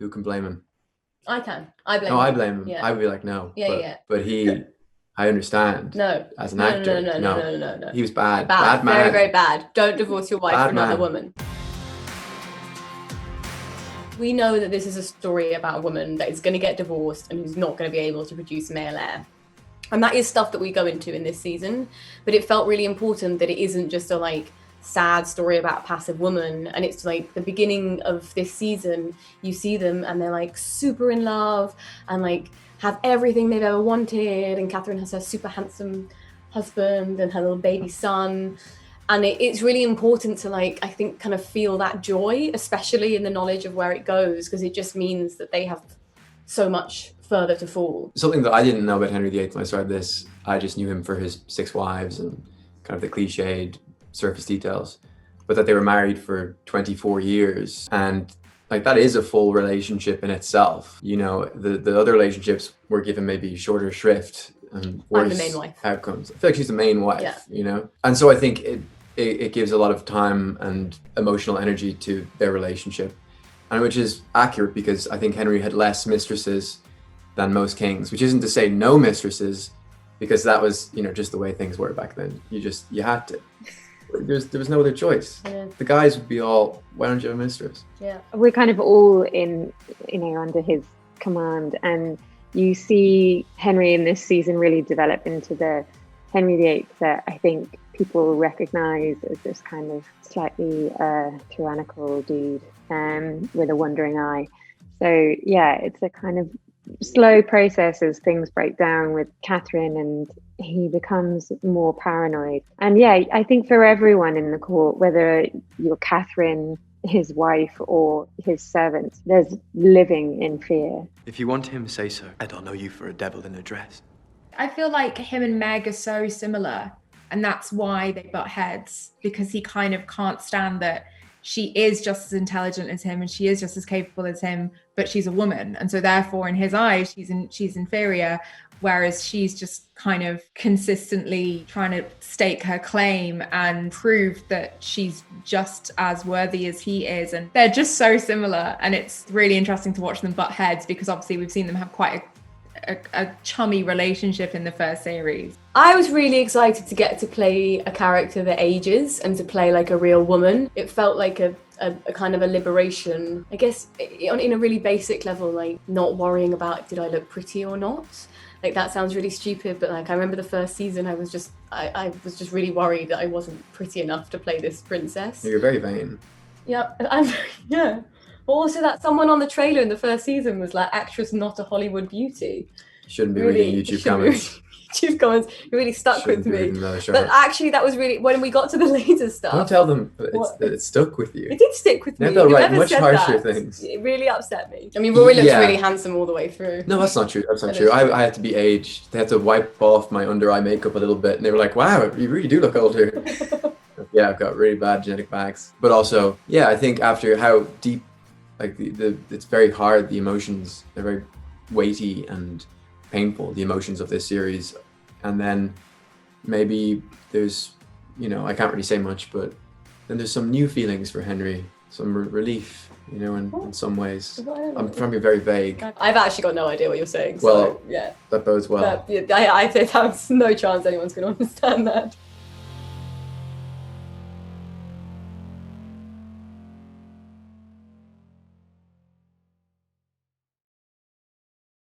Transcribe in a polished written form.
who can blame him? I can. I blame No, him. I blame him. Yeah. I would be like, no. Yeah, but, yeah. But he, I understand. No. As an No, actor, no. He was bad. Bad man. Very, very bad. Don't divorce your wife Bad for another man. woman. We know that this is a story about a woman that is going to get divorced and who's not going to be able to produce male heir. And that is stuff that we go into in this season, but it felt really important that it isn't just a like sad story about a passive woman. And it's like the beginning of this season, you see them and they're like super in love and like have everything they've ever wanted. And Catherine has her super handsome husband and her little baby son. And it's really important to like, I think, kind of feel that joy, especially in the knowledge of where it goes, because it just means that they have so much further to fall. Something that I didn't know about Henry VIII when I started this, I just knew him for his 6 wives and kind of the cliched surface details, but that they were married for 24 years. And like that is a full relationship in itself. You know, the other relationships were given maybe shorter shrift and worse I'm the main wife. outcomes. I feel like she's the main wife, Yeah. You know? And so I think it gives a lot of time and emotional energy to their relationship, and which is accurate because I think Henry had less mistresses than most kings, which isn't to say no mistresses, because that was, you know, just the way things were back then. You had to. There was no other choice. Yeah. The guys would be all, why don't you have a mistress? Yeah. We're kind of all in, you know, under his command, and you see Henry in this season really develop into the Henry VIII that I think people recognize as this kind of slightly tyrannical dude with a wandering eye. So yeah, it's a kind of slow process as things break down with Catherine, and he becomes more paranoid. And yeah, I think for everyone in the court, whether you're Catherine, his wife, or his servant, there's living in fear. If you want him, say so. I don't know you for a devil in a dress. I feel like him and Meg are so similar, and that's why they butt heads, because he kind of can't stand that she is just as intelligent as him and she is just as capable as him, but she's a woman, and so therefore in his eyes she's inferior, whereas she's just kind of consistently trying to stake her claim and prove that she's just as worthy as he is. And they're just so similar, and it's really interesting to watch them butt heads, because obviously we've seen them have quite a chummy relationship in the first series. I was really excited to get to play a character that ages and to play like a real woman. It felt like a kind of a liberation, I guess, in a really basic level, like not worrying about did I look pretty or not. Like that sounds really stupid, but like I remember the first season I was just really worried that I wasn't pretty enough to play this princess. You're very vain. Yeah, yeah. Also, that someone on the trailer in the first season was like, actress not a Hollywood beauty. Shouldn't be reading YouTube comments. YouTube comments, it really stuck Shouldn't with be me. reading those But actually, that was really, when we got to the later stuff. Don't tell them that it stuck with you. It did stick with me. Now they'll write Whoever much said harsher that, things. It really upset me. I mean, Rory looks Yeah. really handsome all the way through. No, that's not true. That's not true. I had to be aged. They had to wipe off my under eye makeup a little bit, and they were like, "Wow, you really do look older." Yeah, I've got really bad genetic bags. But also, yeah, I think after how deep, like it's very hard. The emotions, they're very weighty and painful. The emotions of this series, and then maybe there's, you know, I can't really say much, but then there's some new feelings for Henry, some relief, you know, in some ways. I'm trying to be very vague. I've actually got no idea what you're saying. Well, so, yeah. That bodes well. I think there's no chance anyone's going to understand that.